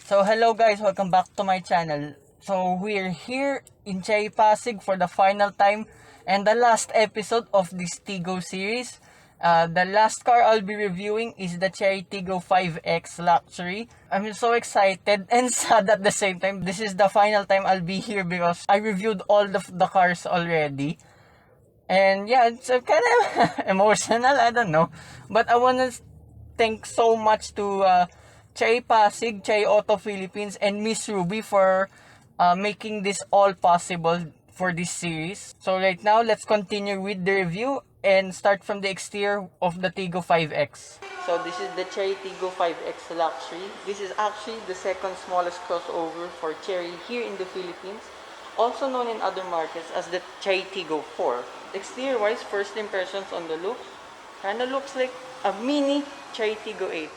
So hello guys, welcome back to my channel. So we're here in Chery Pasig for the final time and the last episode of this Tiggo series. The last car I'll be reviewing is the Chery Tiggo 5X Luxury. I'm so excited and sad at the same time. This is the final time I'll be here because I reviewed all the cars already. And yeah, it's kind of emotional, I don't know. But I want to thank so much to Chery Pasig, Chery Auto Philippines, and Miss Ruby for making this all possible for this series. So right now, let's continue with the review and start from the exterior of the Tiggo 5X. So this is the Chery Tiggo 5X Luxury. This is actually the second smallest crossover for Chery here in the Philippines, also known in other markets as the Chery Tiggo 4. Exterior wise, first impressions on the look, kinda looks like a mini Chery Tiggo 8.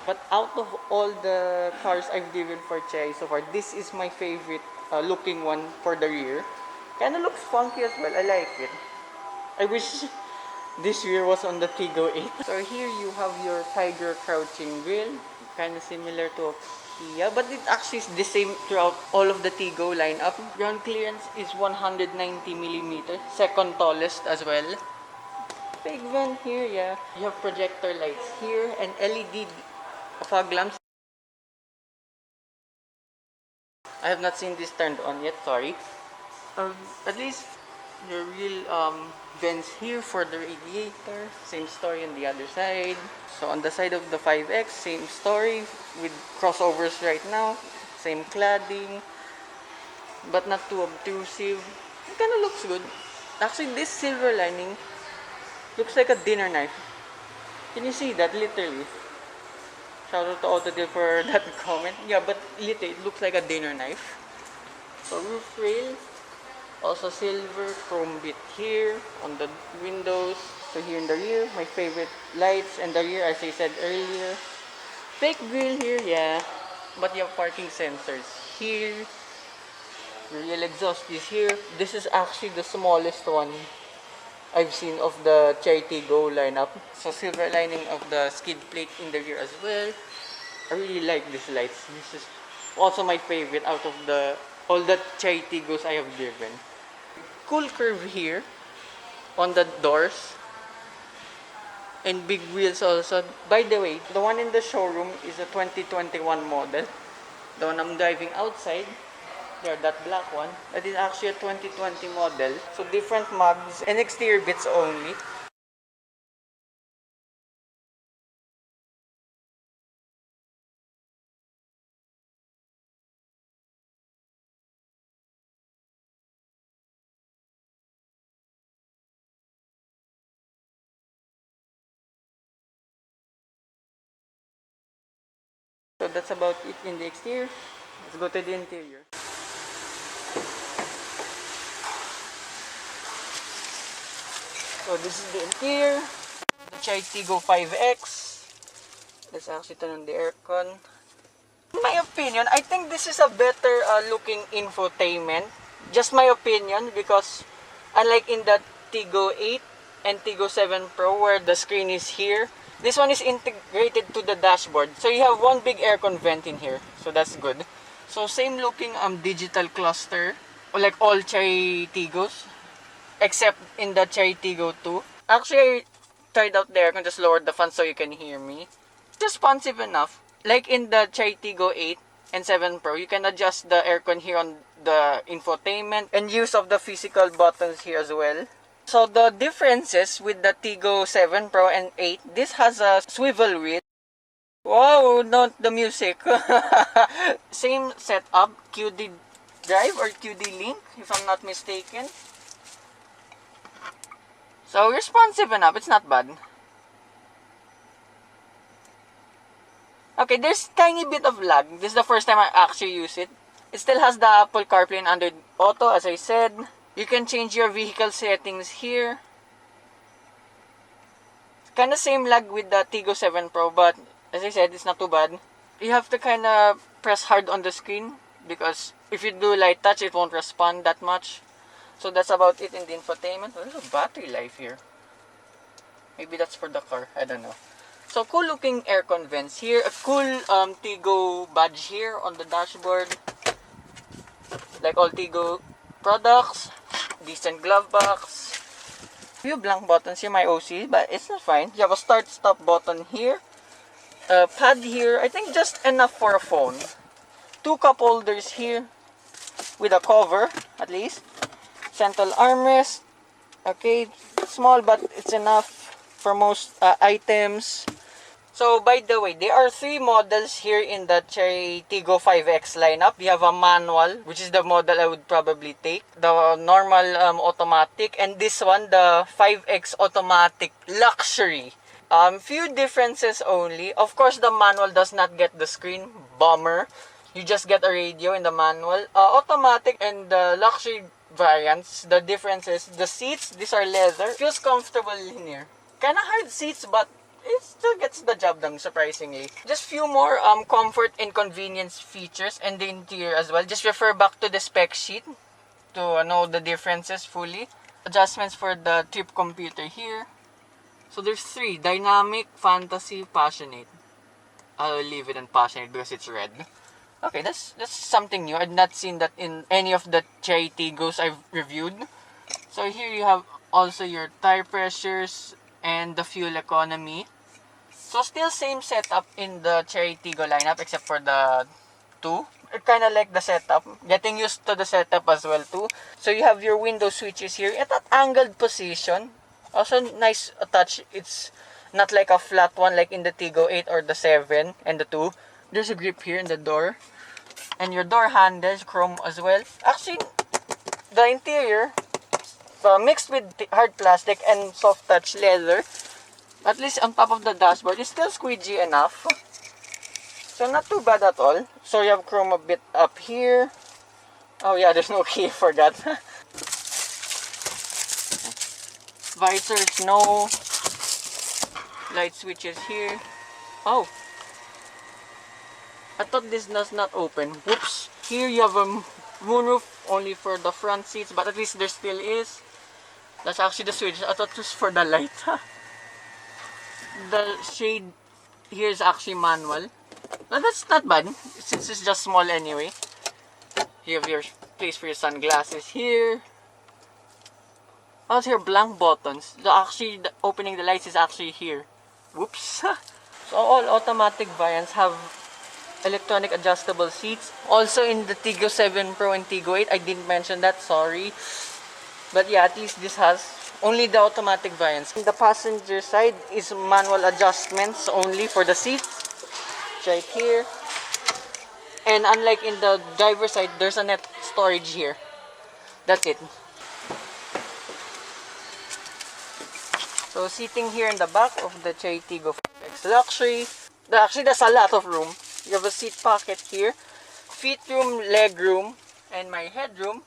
But out of all the cars I've driven for Chery so far, this is my favorite looking one for the rear. Kinda looks funky as well, I like it. I wish this rear was on the Tiggo 8. So here you have your Tiger crouching grille, kinda similar to a Kia, but it actually is the same throughout all of the Tiggo lineup. Ground clearance is 190mm, second tallest as well. Big vent here, yeah. You have projector lights here and LED fog lamps. I have not seen this turned on yet, sorry. At least your real vents here for the radiator. Same story on the other side. So on the side of the 5X, same story with crossovers right now. Same cladding, but not too obtrusive. It kind of looks good. Actually, this silver lining looks like a dinner knife. Can you see that? Literally. Shout out to Autodeal for that comment. Yeah, but literally, it looks like a dinner knife. So roof rail, also silver, chrome bit here on the windows. So here in the rear, my favorite lights and the rear, as I said earlier. Fake grille here, yeah. But you have parking sensors here. The real exhaust is here. This is actually the smallest one I've seen of the Chery Tiggo lineup. So silver lining of the skid plate in the rear as well. I really like these lights. This is also my favorite out of all the Chery Tiggos I have driven. Cool curve here on the doors. And big wheels also. By the way, the one in the showroom is a 2021 model. The one I'm driving outside, yeah, that black one, that is actually a 2020 model. So different mugs and exterior bits only. So that's about it in the exterior. Let's go to the interior. So this is the interior. The Chery Tiggo 5X. Let's actually turn on the aircon. In my opinion, I think this is a better looking infotainment. Just my opinion, because unlike in the Tiggo 8 and Tiggo 7 Pro where the screen is here, this one is integrated to the dashboard. So you have one big aircon vent in here. So that's good. So same looking digital cluster, like all Chery Tiggos, except in the Chery Tiggo 2. Actually, I tried out the aircon, just lowered the fan so you can hear me. It's responsive enough. Like in the Chery Tiggo 8 and 7 Pro, you can adjust the aircon here on the infotainment and use of the physical buttons here as well. So the differences with the Tiggo 7 Pro and 8, this has a swivel wheel. Wow, not the music. Same setup, QD drive or QD link if I'm not mistaken. So responsive enough, it's not bad. Okay, there's tiny bit of lag. This is the first time I actually use it. It still has the Apple CarPlay and Android Auto, as I said. You can change your vehicle settings here. Kind of same lag with the Tiggo 7 Pro, but as I said, it's not too bad. You have to kind of press hard on the screen because if you do light touch, it won't respond that much. So that's about it in the infotainment. There's a battery life here. Maybe that's for the car. I don't know. So cool looking aircon vents here. A cool Tiggo badge here on the dashboard. Like all Tiggo products. Decent glove box. Few blank buttons here, my OC, but it's not fine. You have a start stop button here. A pad here. I think just enough for a phone. Two cup holders here with a cover at least. Central armrest. Okay, small but it's enough for most items. So by the way, there are three models here in the Chery Tiggo 5X lineup. We have a manual, which is the model I would probably take. The normal automatic, and this one, the 5X automatic luxury. Few differences only. Of course, the manual does not get the screen. Bummer. You just get a radio in the manual. Automatic and the luxury variants, the differences, the seats, these are leather. Feels comfortable in here. Kind of hard seats, but it still gets the job done, surprisingly. Just few more comfort and convenience features and the interior as well. Just refer back to the spec sheet to know the differences fully. Adjustments for the trip computer here. So there's three: dynamic, fantasy, passionate. I'll leave it in passionate because it's red. Okay, that's something new. I've not seen that in any of the Chery Tiggos I've reviewed. So here you have also your tire pressures and the fuel economy. So still same setup in the Chery Tiggo lineup except for the 2. I kind of like the setup. Getting used to the setup as well too. So you have your window switches here at that angled position. Also nice touch. It's not like a flat one like in the Tiggo 8 or the 7 and the 2. There's a grip here in the door. And your door handles chrome as well. Actually, the interior mixed with hard plastic and soft touch leather, at least on top of the dashboard, is still squeegee enough. So not too bad at all. So you have chrome a bit up here. Oh yeah, there's no key for that. Visors, no. Light switches here. Oh, I thought this does not open. Whoops. Here you have a moonroof only for the front seats, but at least there still is. That's actually the switch. I thought it was for the light. The shade here is actually manual. But that's not bad since it's just small anyway. You have your place for your sunglasses here. Also, here blank buttons. The opening the lights is actually here. Whoops. So all automatic variants have electronic adjustable seats. Also in the Tiggo 7 Pro and Tiggo 8, I didn't mention that, sorry. But yeah, at least this has only the automatic variants. The passenger side is manual adjustments only for the seats. Right here. And unlike in the driver side, there's a net storage here. That's it. So sitting here in the back of the Chery Tiggo 5X Luxury. Actually, there's a lot of room. You have a seat pocket here. Feet room, leg room, and my headroom.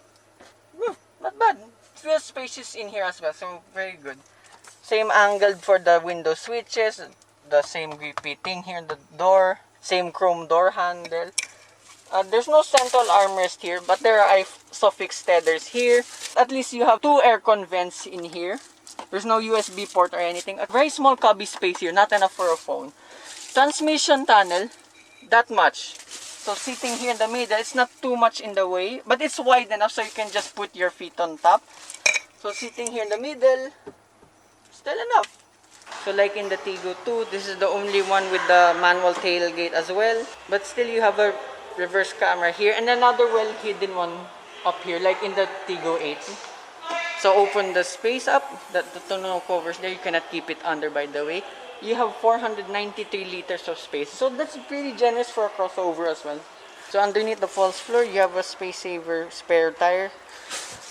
Not bad. It feels spacious in here as well, so very good. Same angle for the window switches. The same grippy thing here in the door. Same chrome door handle. There's no central armrest here, but there are isofix tethers here. At least you have 2 aircon vents in here. There's no USB port or anything. A very small cubby space here, not enough for a phone. Transmission tunnel, that much. So sitting here in the middle, it's not too much in the way, but it's wide enough so you can just put your feet on top. So sitting here in the middle, still enough. So like in the Tiggo 2, this is the only one with the manual tailgate as well. But still you have a reverse camera here and another well hidden one up here like in the Tiggo 8. So open the space up, the tonneau covers there, you cannot keep it under by the way. You have 493 liters of space. So that's pretty generous for a crossover as well. So underneath the false floor, you have a space saver spare tire.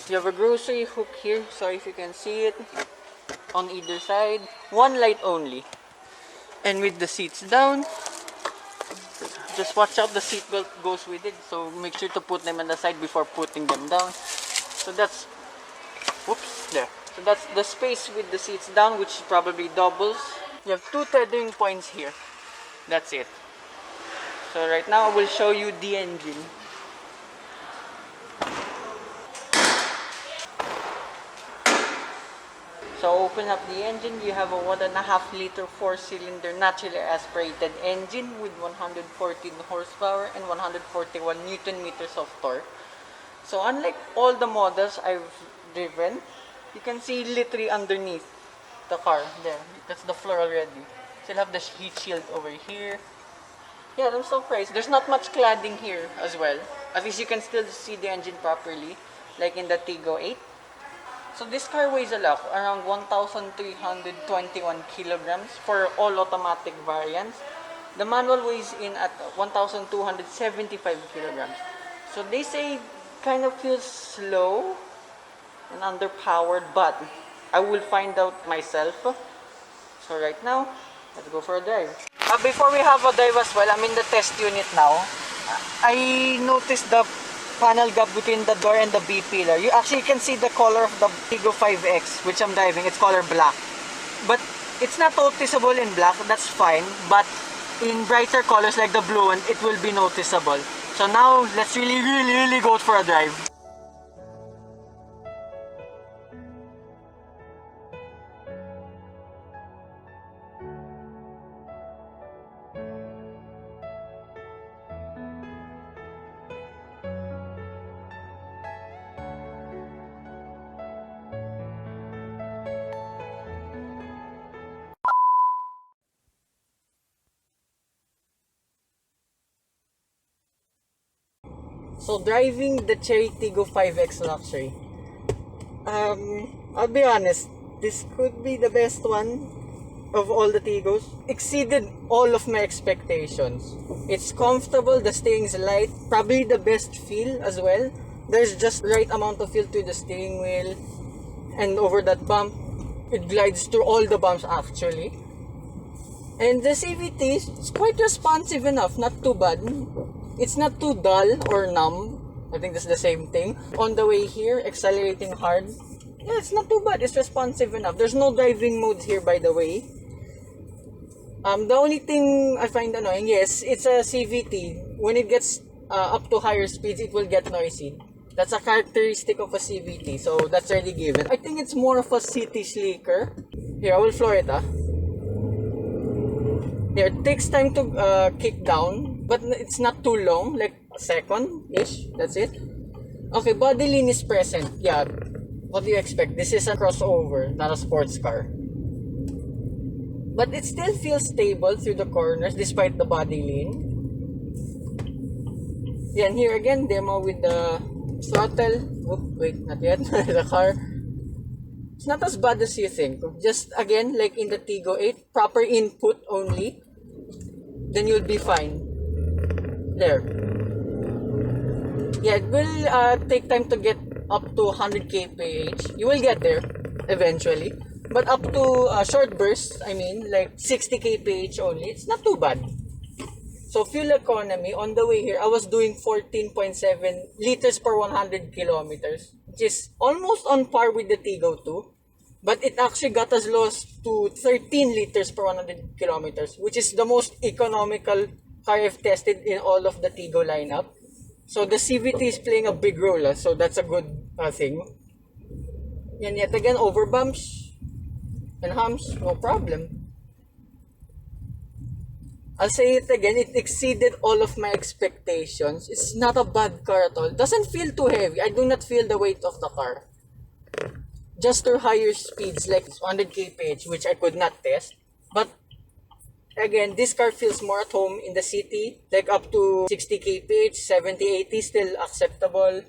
You have a grocery hook here, sorry if you can see it, on either side. One light only. And with the seats down, just watch out, the seat belt goes with it. So make sure to put them on the side before putting them down. So that's, whoops, there. So that's the space with the seats down, which probably doubles. You have 2 tethering points here. That's it. So right now I will show you the engine. So open up the engine, you have a 1.5 liter 4-cylinder naturally aspirated engine with 114 horsepower and 141 Newton meters of torque. So unlike all the models I've driven, you can see literally underneath the car there. That's the floor already. Still have the heat shield over here. Yeah, I'm surprised. There's not much cladding here as well. At least you can still see the engine properly, like in the Tiggo 8. So this car weighs a lot, around 1,321 kilograms for all automatic variants. The manual weighs in at 1,275 kilograms. So they say kind of feels slow and underpowered, but I will find out myself. So right now, let's go for a drive. Before we have a drive as well, I'm in the test unit now. I noticed the panel gap between the door and the B pillar. You actually can see the color of the Tiggo 5X, which I'm driving. It's color black. But it's not noticeable in black, that's fine. But in brighter colors like the blue one, it will be noticeable. So now, let's really go for a drive. So driving the Chery Tiggo 5X Luxury, I'll be honest, this could be the best one of all the Tiggos. Exceeded all of my expectations. It's comfortable, the steering's light, probably the best feel as well. There's just right amount of feel to the steering wheel, and over that bump, it glides through all the bumps actually. And the CVT is quite responsive enough, not too bad. It's not too dull or numb. I think that's the same thing. On the way here, accelerating hard. Yeah, it's not too bad. It's responsive enough. There's no driving modes here, by the way. The only thing I find annoying, yes, it's a CVT. When it gets up to higher speeds, it will get noisy. That's a characteristic of a CVT, so that's already given. I think it's more of a city sleeker. Here, I will floor it, Here, it takes time to kick down, but it's not too long, like a second-ish, that's it. Okay, body lean is present. Yeah, what do you expect? This is a crossover, not a sports car. But it still feels stable through the corners despite the body lean. Yeah, and here again, demo with the throttle. Oh, wait, not yet. The car. It's not as bad as you think. Just again, like in the Tiggo 8, proper input only. Then you'll be fine. There. Yeah, it will take time to get up to 100 kph. You will get there eventually. But up to short bursts, I mean, like 60 kph only, it's not too bad. So fuel economy, on the way here, I was doing 14.7 liters per 100 kilometers, which is almost on par with the Tiggo 2. But it actually got as low as to 13 liters per 100 kilometers, which is the most economical car I've tested in all of the Tiggo lineup. So the CVT is playing a big role, so that's a good thing. And yet again, over bumps and humps, no problem. I'll say it again, it exceeded all of my expectations. It's not a bad car at all. Doesn't feel too heavy. I do not feel the weight of the car. Just to higher speeds like 100 kph, which I could not test. But again, this car feels more at home in the city, like up to 60 kph, 70, 80, still acceptable.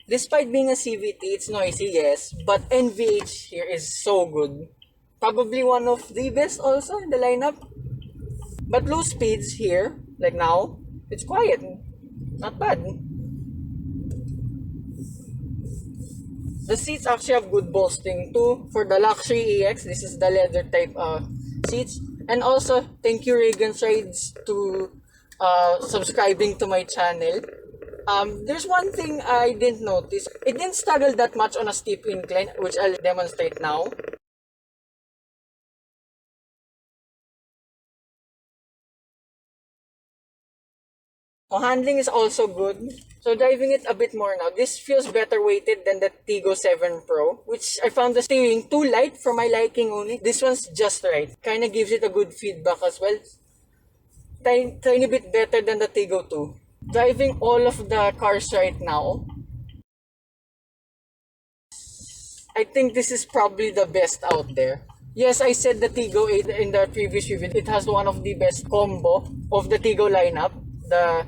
Despite being a CVT, it's noisy, yes, but NVH here is so good. Probably one of the best also in the lineup. But low speeds here, like now, it's quiet. Not bad. The seats actually have good bolstering too. For the Luxury EX, this is the leather type seats. And also, thank you Reagan Rides to subscribing to my channel. There's one thing I didn't notice. It didn't struggle that much on a steep incline, which I'll demonstrate now. So handling is also good. So driving it a bit more now, this feels better weighted than the Tiggo 7 Pro, which I found the steering too light for my liking only. This one's just right. Kinda gives it a good feedback as well. Tiny bit better than the Tiggo 2. Driving all of the cars right now, I think this is probably the best out there. Yes, I said the Tiggo 8 in the previous review. It has one of the best combo of the Tiggo lineup. The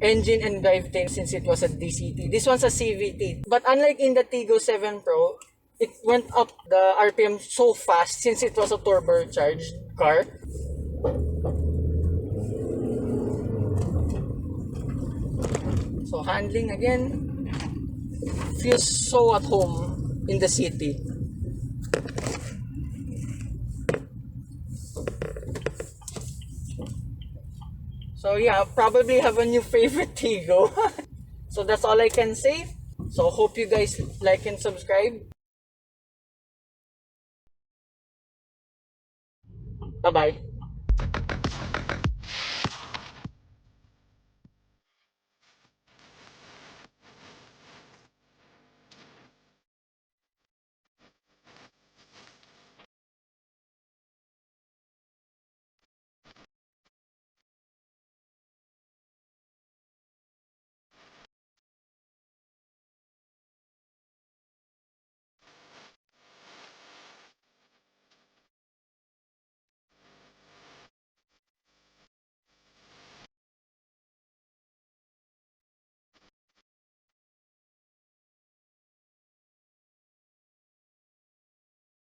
engine and drivetrain, since it was a DCT. This one's a CVT. But unlike in the Tiggo 7 Pro, it went up the RPM so fast since it was a turbocharged car. So handling again feels so at home in the city. So yeah, probably have a new favorite Tiggo. So that's all I can say. So hope you guys like and subscribe. Bye bye.